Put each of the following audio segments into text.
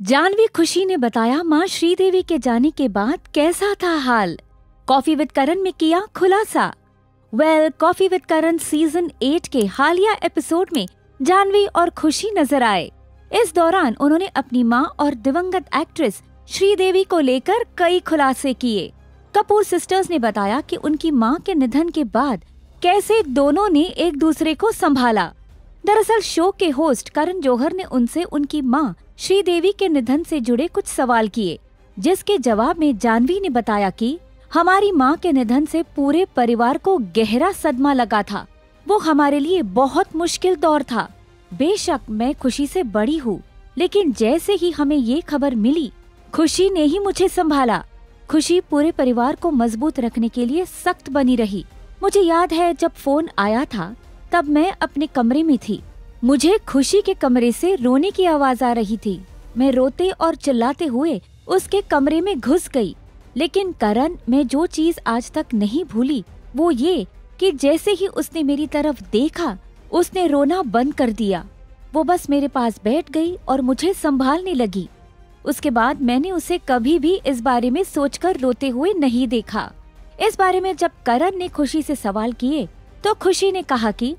जानवी खुशी ने बताया माँ श्रीदेवी के जाने के बाद कैसा था हाल। कॉफी विद करण में किया खुलासा। कॉफी विद करण सीजन 8 के हालिया एपिसोड में जानवी और खुशी नजर आए। इस दौरान उन्होंने अपनी माँ और दिवंगत एक्ट्रेस श्रीदेवी को लेकर कई खुलासे किए। कपूर सिस्टर्स ने बताया कि उनकी माँ के निधन के बाद कैसे दोनों ने एक दूसरे को संभाला। दरअसल शो के होस्ट करण जौहर ने उनसे उनकी माँ श्रीदेवी के निधन से जुड़े कुछ सवाल किए, जिसके जवाब में जानवी ने बताया कि हमारी माँ के निधन से पूरे परिवार को गहरा सदमा लगा था। वो हमारे लिए बहुत मुश्किल दौर था। बेशक मैं खुशी से बड़ी हूँ, लेकिन जैसे ही हमें ये खबर मिली, खुशी ने ही मुझे संभाला। खुशी पूरे परिवार को मजबूत रखने के लिए सख्त बनी रही। मुझे याद है जब फोन आया था तब मैं अपने कमरे में थी। मुझे खुशी के कमरे से रोने की आवाज आ रही थी। मैं रोते और चिल्लाते हुए उसके कमरे में घुस गई। लेकिन करण, मैं जो चीज आज तक नहीं भूली वो ये कि जैसे ही उसने मेरी तरफ देखा उसने रोना बंद कर दिया। वो बस मेरे पास बैठ गई और मुझे संभालने लगी। उसके बाद मैंने उसे कभी भी इस बारे में सोचकर रोते हुए नहीं देखा। इस बारे में जब करण ने खुशी से सवाल किए तो खुशी ने कहा कि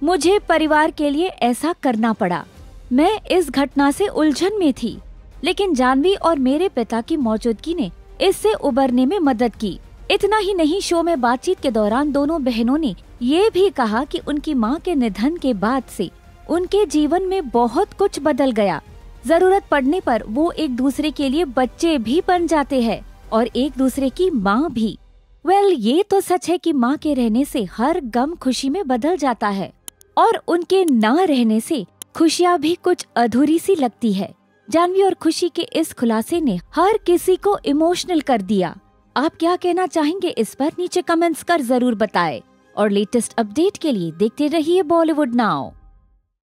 मुझे परिवार के लिए ऐसा करना पड़ा। मैं इस घटना से उलझन में थी, लेकिन जानवी और मेरे पिता की मौजूदगी ने इससे उबरने में मदद की। इतना ही नहीं, शो में बातचीत के दौरान दोनों बहनों ने ये भी कहा कि उनकी मां के निधन के बाद से उनके जीवन में बहुत कुछ बदल गया। जरूरत पड़ने पर वो एक दूसरे के लिए बच्चे भी बन जाते हैं और एक दूसरे की माँ भी। ये तो सच है कि माँ के रहने से हर गम खुशी में बदल जाता है और उनके ना रहने से खुशियाँ भी कुछ अधूरी सी लगती है। जानवी और खुशी के इस खुलासे ने हर किसी को इमोशनल कर दिया। आप क्या कहना चाहेंगे इस पर नीचे कमेंट्स कर जरूर बताएं और लेटेस्ट अपडेट के लिए देखते रहिए बॉलीवुड नाउ।